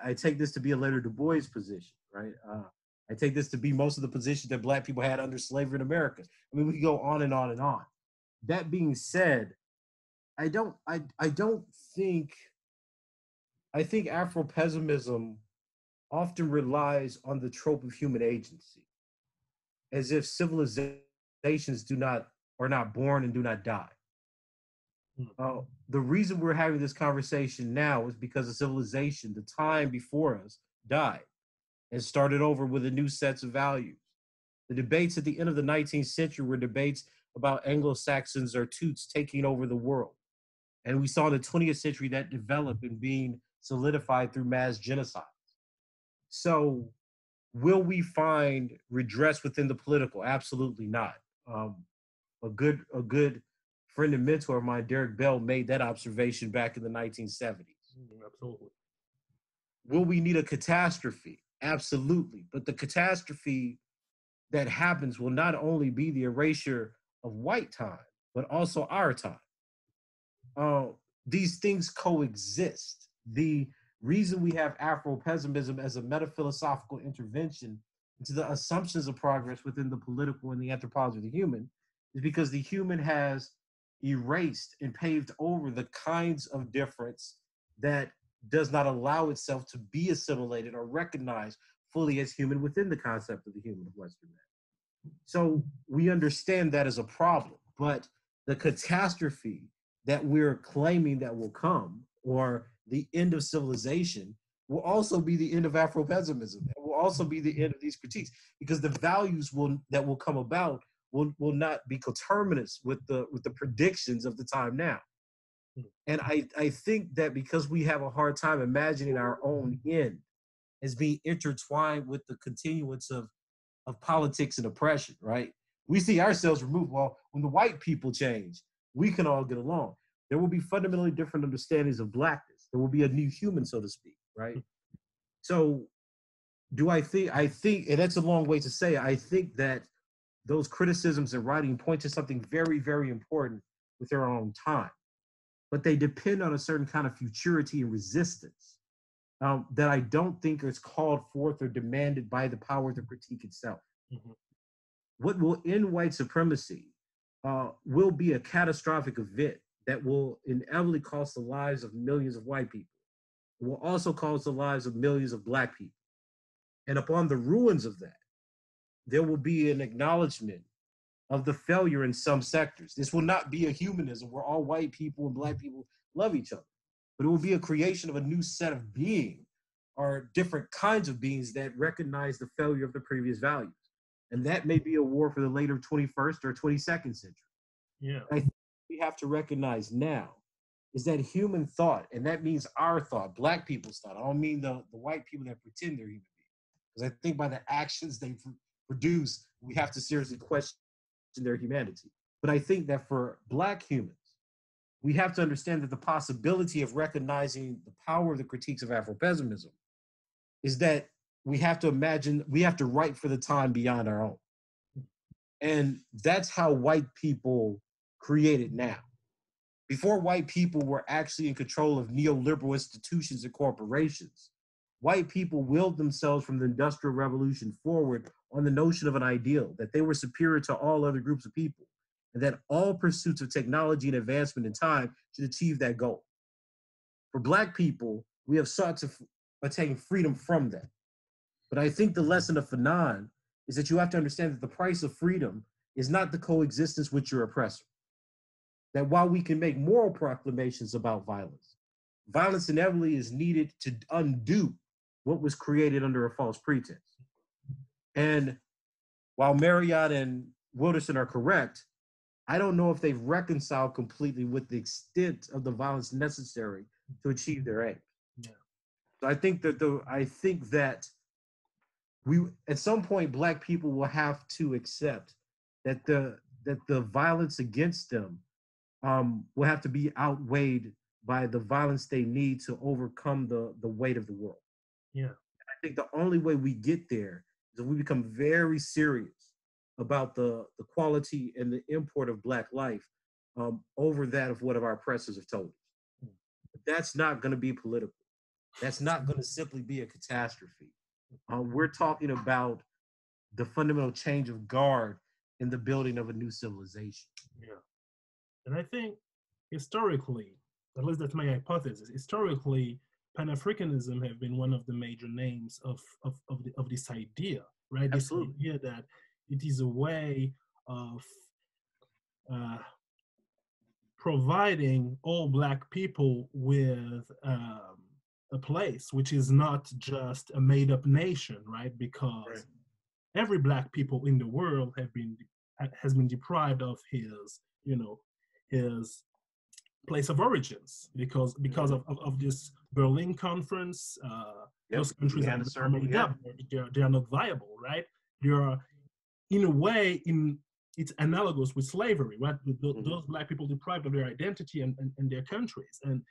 I take this to be a later Du Bois position, right? I take this to be most of the positions that Black people had under slavery in America. I mean, we can go on and on and on. That being said, I think Afro-pessimism often relies on the trope of human agency, as if civilizations are not born and do not die. The reason we're having this conversation now is because the civilization, the time before us, died and started over with a new sets of values. The debates at the end of the 19th century were debates about Anglo-Saxons or Toots taking over the world. And we saw in the 20th century that develop and being solidified through mass genocide. So will we find redress within the political? Absolutely not. A good friend and mentor of mine, Derek Bell, made that observation back in the 1970s. Absolutely. Will we need a catastrophe? Absolutely. But the catastrophe that happens will not only be the erasure of white time, but also our time. These things coexist. The reason we have Afro-pessimism as a metaphilosophical intervention into the assumptions of progress within the political and the anthropology of the human is because the human has erased and paved over the kinds of difference that does not allow itself to be assimilated or recognized fully as human within the concept of the human of Western man. So we understand that as a problem, but the catastrophe that we're claiming that will come, or the end of civilization, will also be the end of Afro-pessimism. It will also be the end of these critiques, because the values that will come about will not be coterminous with the predictions of the time now. And I think that because we have a hard time imagining our own end as being intertwined with the continuance of politics and oppression, right? We see ourselves removed. Well, when the white people change, we can all get along. There will be fundamentally different understandings of Blackness. There will be a new human, so to speak, right? So I think, and that's a long way to say, I think that those criticisms and writing point to something very, very important with our own time. But they depend on a certain kind of futurity and resistance that I don't think is called forth or demanded by the power of the critique itself. What will end white supremacy will be a catastrophic event that will inevitably cost the lives of millions of white people. It will also cost the lives of millions of black people. And upon the ruins of that, there will be an acknowledgement of the failure in some sectors. This will not be a humanism where all white people and black people love each other, but it will be a creation of a new set of being or different kinds of beings that recognize the failure of the previous values. And that may be a war for the later 21st or 22nd century. Yeah. I think we have to recognize now is that human thought, and that means our thought, black people's thought. I don't mean the white people that pretend they're human beings. Because I think by the actions they produce, we have to seriously question their humanity. But I think that for black humans, we have to understand that the possibility of recognizing the power of the critiques of Afro-pessimism is that we have to imagine, we have to write for the time beyond our own. And that's how white people create it now. Before white people were actually in control of neoliberal institutions and corporations, white people willed themselves from the Industrial Revolution forward on the notion of an ideal, that they were superior to all other groups of people, and that all pursuits of technology and advancement in time should achieve that goal. For black people, we have sought to attain freedom from that. But I think the lesson of Fanon is that you have to understand that the price of freedom is not the coexistence with your oppressor. That while we can make moral proclamations about violence, violence inevitably is needed to undo what was created under a false pretense. And while Marriott and Wilderson are correct, I don't know if they've reconciled completely with the extent of the violence necessary to achieve their aim. Yeah. So I think that we, at some point, black people will have to accept that the violence against them will have to be outweighed by the violence they need to overcome the weight of the world. Yeah. I think the only way we get there is if we become very serious about the quality and the import of black life over that of what our oppressors have told us. But that's not going to be political. That's not going to simply be a catastrophe. We're talking about the fundamental change of guard in the building of a new civilization. Yeah. And I think historically, at least that's my hypothesis, historically, Pan-Africanism have been one of the major names of this idea, right? Absolutely. This idea that it is a way of providing all Black people with a place, which is not just a made-up nation, right? Because every Black people in the world has been deprived of his place of origins because of this Berlin conference. Those countries they are not viable, right? They are, in a way, it's analogous with slavery, right? Those Black people deprived of their identity and their countries. And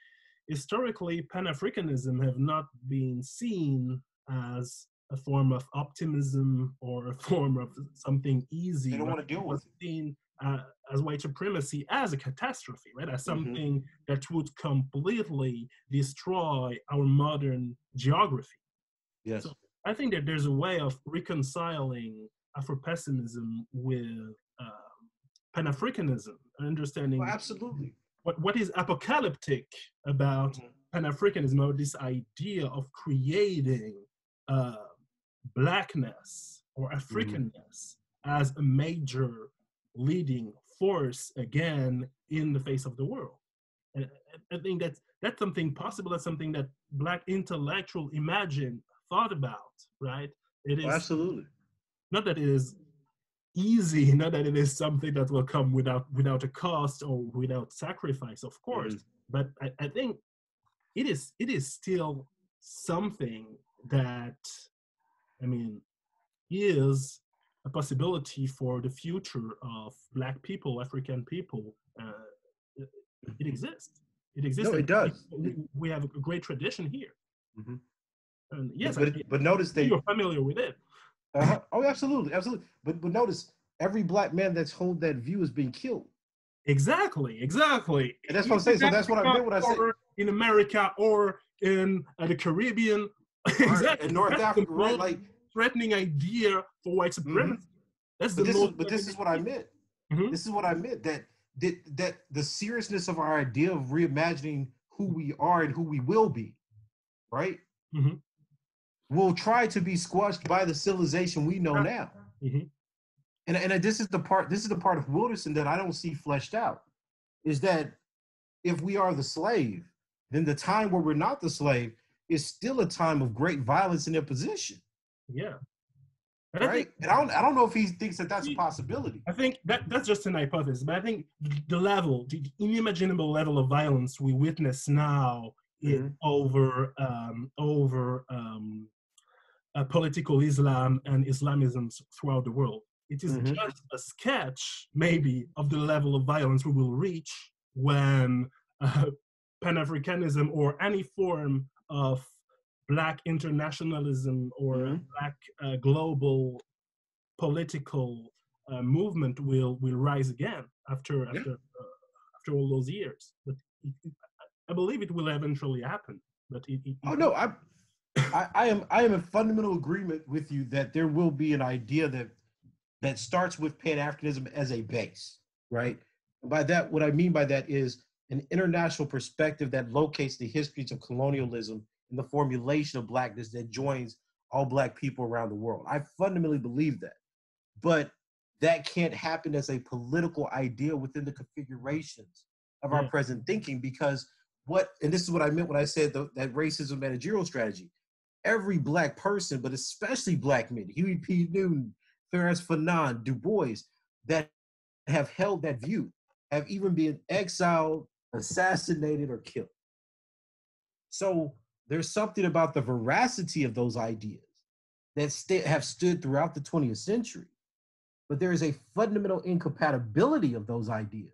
historically, Pan-Africanism have not been seen as a form of optimism or a form of something easy. They don't want to deal with it. Seen as white supremacy as a catastrophe, right? As something that would completely destroy our modern geography. Yes. So I think that there's a way of reconciling Afro-pessimism with Pan-Africanism, understanding absolutely what is apocalyptic about Pan-Africanism, or this idea of creating Blackness or Africanness as a major leading force again in the face of the world. And I think that's something possible. That's something that Black intellectuals thought about, right? It is absolutely not that it is easy, not that it is something that will come without a cost or without sacrifice, of course. But I think it is still something that, I mean, is a possibility for the future of Black people, African people. It exists. It exists. No, it does. We have a great tradition here. And yes, but notice you're familiar with it. Oh, absolutely. But notice, every Black man that's hold that view is being killed. Exactly. And that's what I'm saying. So that's what I meant when I said in America or in the Caribbean, exactly. In North Africa, right? Like threatening idea for white supremacy. That's but this is what I meant. This is what I meant, that that the seriousness of our idea of reimagining who we are and who we will be, right, will try to be squashed by the civilization we know now. And this is the part of Wilderson that I don't see fleshed out, is that if we are the slave, then the time where we're not the slave is still a time of great violence and imposition. Yeah. Right? And I don't know if he thinks that that's a possibility. I think that's just an hypothesis, but I think the unimaginable level of violence we witness now over political Islam and Islamism throughout the world. It is just a sketch, maybe, of the level of violence we will reach when Pan-Africanism or any form of Black internationalism or Black global political movement will rise again after all those years. But I believe it will eventually happen. But I am in fundamental agreement with you that there will be an idea that starts with Pan-Africanism as a base, right? And by that, what I mean by that is an international perspective that locates the histories of colonialism and the formulation of Blackness that joins all Black people around the world. I fundamentally believe that. But that can't happen as a political idea within the configurations of our present thinking, because and this is what I meant when I said that racism managerial strategy, every Black person, but especially Black men, Huey P. Newton, Frantz Fanon, Du Bois, that have held that view, have even been exiled, assassinated, or killed. So there's something about the veracity of those ideas that have stood throughout the 20th century, but there is a fundamental incompatibility of those ideas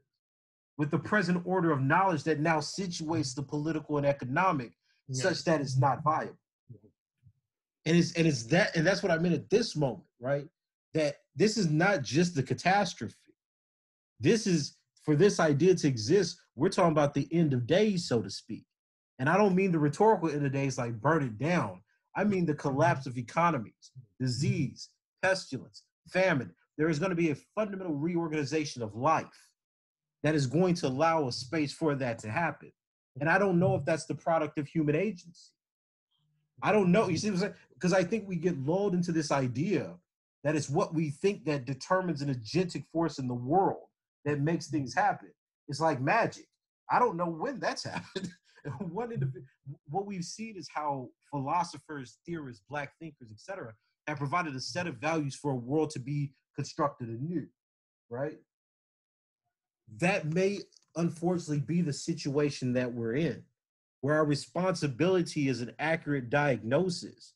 with the present order of knowledge that now situates the political and economic such that it's not viable. And that's what I meant at this moment, right? That this is not just the catastrophe. This is, for this idea to exist, we're talking about the end of days, so to speak. And I don't mean the rhetorical end of days like burn it down. I mean the collapse of economies, disease, pestilence, famine. There is going to be a fundamental reorganization of life that is going to allow a space for that to happen. And I don't know if that's the product of human agency. I don't know. You see what I'm saying? Because I think we get lulled into this idea that it's what we think that determines an agentic force in the world that makes things happen. It's like magic. I don't know when that's happened. What we've seen is how philosophers, theorists, Black thinkers, etc., have provided a set of values for a world to be constructed anew, right? That may unfortunately be the situation that we're in, where our responsibility is an accurate diagnosis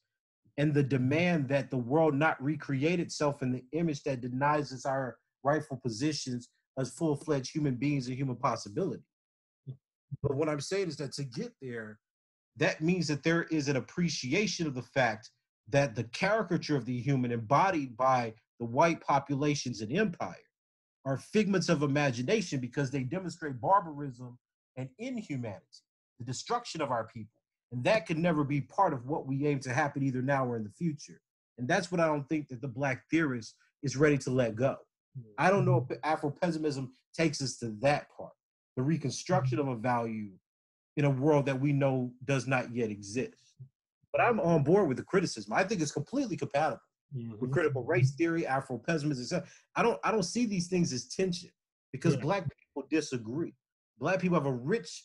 and the demand that the world not recreate itself in the image that denies us our rightful positions as full-fledged human beings and human possibility. But what I'm saying is that to get there, that means that there is an appreciation of the fact that the caricature of the human embodied by the white populations and empire are figments of imagination because they demonstrate barbarism and inhumanity, the destruction of our people. And that could never be part of what we aim to happen either now or in the future. And that's what I don't think that the Black theorist is ready to let go. I don't know if Afro-pessimism takes us to that part, the reconstruction of a value in a world that we know does not yet exist. But I'm on board with the criticism. I think it's completely compatible with critical race theory, Afro-pessimism, etc. I don't see these things as tension because Black people disagree. Black people have a rich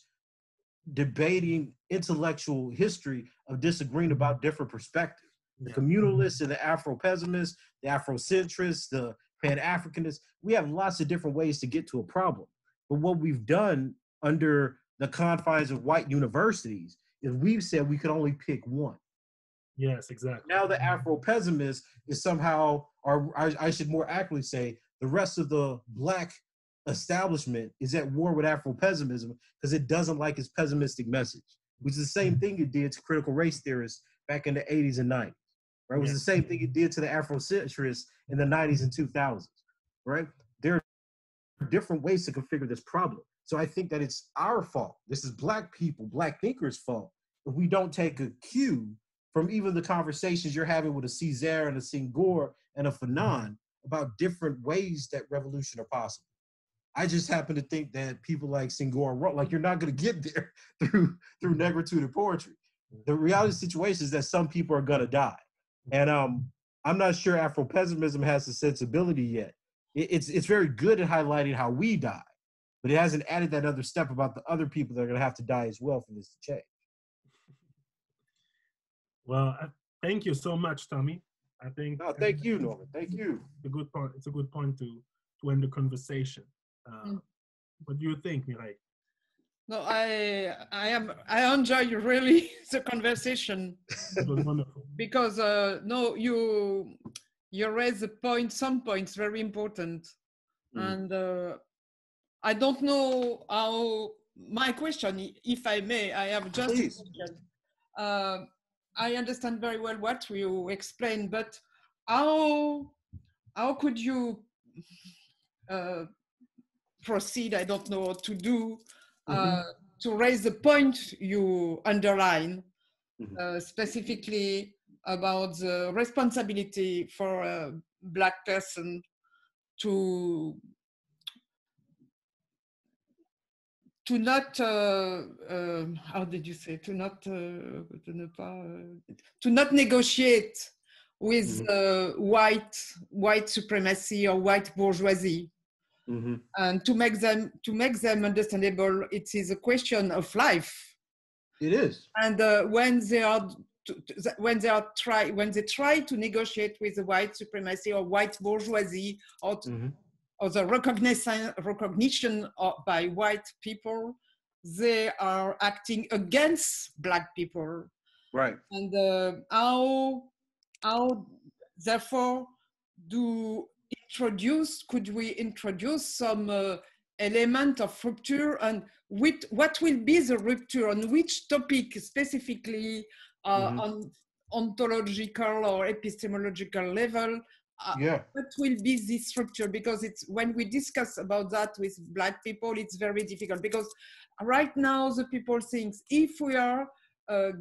debating intellectual history of disagreeing about different perspectives. The communalists and the Afro-pessimists, the Afrocentrists, the Pan-Africanists, we have lots of different ways to get to a problem. But what we've done under the confines of white universities is we've said we could only pick one. Yes, exactly. Now the Afro-pessimist is somehow, or I should more accurately say, the rest of the Black establishment is at war with Afro-pessimism because it doesn't like its pessimistic message, which is the same thing it did to critical race theorists back in the 80s and 90s, right? It was the same thing it did to the Afrocentrists in the 90s and 2000s, right? There are different ways to configure this problem. So I think that it's our fault. This is Black people, Black thinkers' fault, if we don't take a cue from even the conversations you're having with a Césaire and a Senghor and a Fanon about different ways that revolution are possible. I just happen to think that people like Senghor wrote, like, you're not going to get there through negritude and poetry. The reality of the situation is that some people are going to die. And I'm not sure Afro-pessimism has the sensibility yet. It's very good at highlighting how we die, but it hasn't added that other step about the other people that are going to have to die as well for this to change. Well, thank you so much, Tommy. I think. No, thank you, Norman. Thank you. It's a good point. It's a good point to end the conversation. What do you think, Mireille? No, I enjoy really the conversation. It was wonderful. Because no, you raise some points very important, and I don't know how. My question, if I may, I have just a question. I understand very well what you explained, but how could you proceed? I don't know what to do to raise the point you underline, specifically about the responsibility for a Black person to not how did you say, to not negotiate with white supremacy or white bourgeoisie, and to make them understandable. It is a question of life. It is. And when they try to negotiate with the white supremacy or white bourgeoisie, or the recognition by white people, they are acting against Black people. Right. And how therefore could we introduce some element of rupture, and what will be the rupture, on which topic specifically, on ontological or epistemological level? What will be this rupture? Because it's, when we discuss about that with Black people, it's very difficult, because right now the people think if we are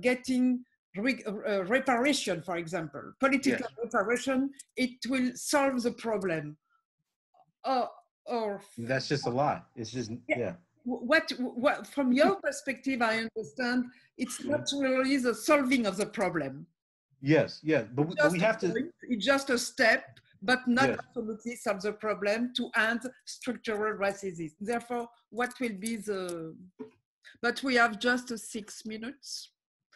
getting reparation, for example, political reparation, it will solve the problem. Or that's just a lie. It's just What from your perspective, I understand it's not really the solving of the problem. Yes, but we have to. It's just a step, but not absolutely solve the problem to end structural racism. Therefore, what will be the? But we have just 6 minutes.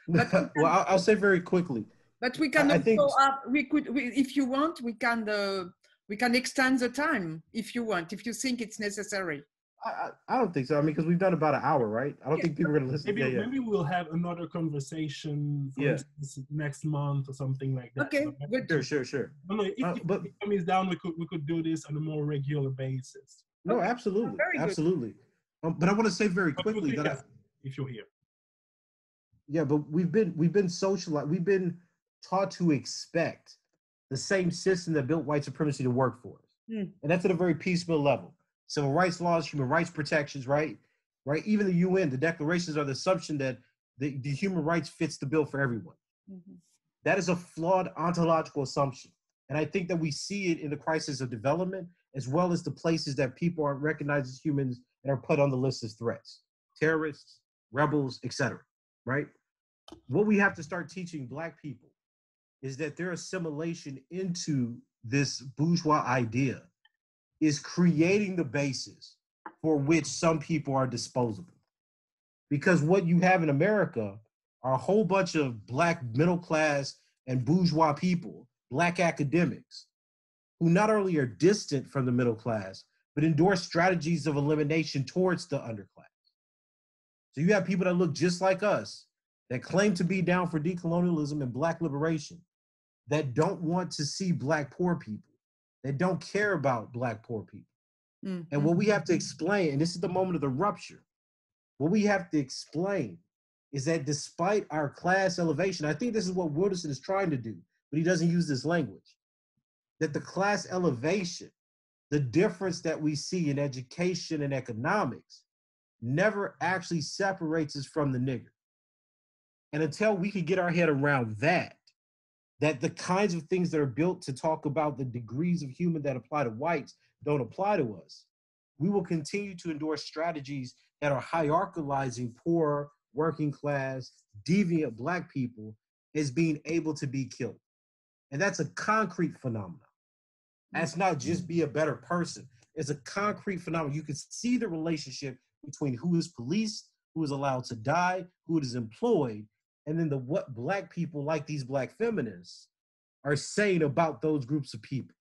Well, I'll say very quickly. But we can if you want, we can extend the time if you want, if you think it's necessary. I don't think so. I mean, because we've done about an hour, right? I don't think people are going to listen. Maybe we'll have another conversation next month or something like that. Okay, good. Sure. No, if time is down, we could do this on a more regular basis. No, absolutely, absolutely. But I want to say very quickly that if you're here. Yeah, but we've been socialized. We've been taught to expect the same system that built white supremacy to work for us, and that's at a very piecemeal level. Civil rights laws, human rights protections, right? Even the UN, the declarations are the assumption that the human rights fits the bill for everyone. That is a flawed ontological assumption. And I think that we see it in the crisis of development, as well as the places that people are recognized as humans and are put on the list as threats, terrorists, rebels, etc. Right? What we have to start teaching Black people is that their assimilation into this bourgeois idea is creating the basis for which some people are disposable. Because what you have in America are a whole bunch of Black middle class and bourgeois people, Black academics, who not only are distant from the middle class, but endorse strategies of elimination towards the underclass. So you have people that look just like us, that claim to be down for decolonialism and Black liberation, that don't want to see Black poor people, that don't care about Black poor people. And what we have to explain, and this is the moment of the rupture, what we have to explain is that despite our class elevation, I think this is what Wilderson is trying to do, but he doesn't use this language, that the class elevation, the difference that we see in education and economics, never actually separates us from the nigger. And until we can get our head around that the kinds of things that are built to talk about the degrees of human that apply to whites don't apply to us, we will continue to endorse strategies that are hierarchizing poor, working class, deviant Black people as being able to be killed. And that's a concrete phenomenon. That's not just be a better person. It's a concrete phenomenon. You can see the relationship between who is policed, who is allowed to die, who is employed, and then what Black people like these Black feminists are saying about those groups of people.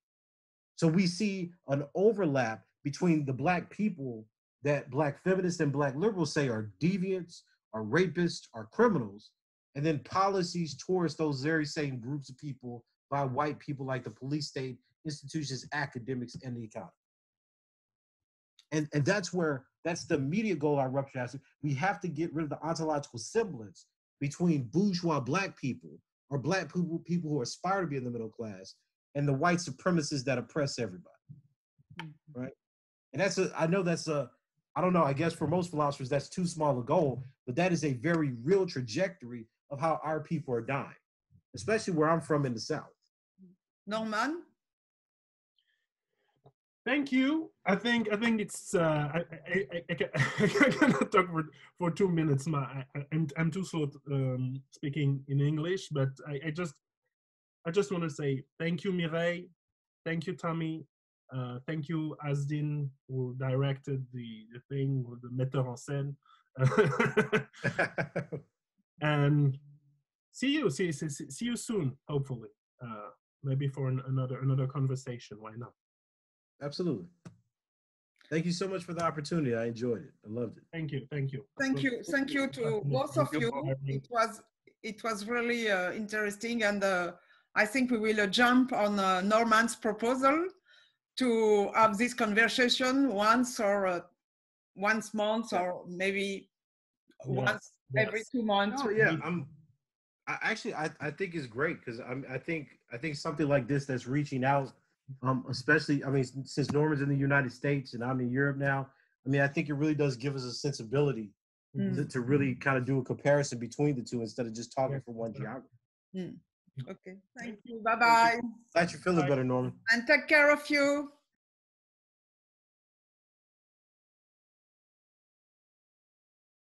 So we see an overlap between the Black people that Black feminists and Black liberals say are deviants, are rapists, are criminals, and then policies towards those very same groups of people by white people like the police state, institutions, academics, and the economy. And that's the immediate goal of our rupture has to. We have to get rid of the ontological semblance between bourgeois Black people or Black people who aspire to be in the middle class and the white supremacists that oppress everybody, right? And I don't know, I guess for most philosophers, that's too small a goal, but that is a very real trajectory of how our people are dying, especially where I'm from in the South. Norman? Thank you. I think it's I cannot talk for 2 minutes. I'm too slow speaking in English, but I just want to say thank you, Mireille. Thank you, Tommy. Thank you, Asdin, who directed the thing, or the metteur en scène. And see you soon, hopefully. Maybe for another conversation. Why not? Absolutely. Thank you so much for the opportunity. I enjoyed it. I loved it. Thank you. Thank you to both of you. It was really interesting, and I think we will jump on Norman's proposal to have this conversation once month, or maybe once every 2 months. Oh, yeah, I think it's great because I think something like this that's reaching out, especially, I mean, since Norman's in the United States and I'm in Europe now, I mean, I think it really does give us a sensibility to really kind of do a comparison between the two instead of just talking for one geography. Okay, thank you. Bye-bye. Glad you're feeling better, Norman. And take care of you.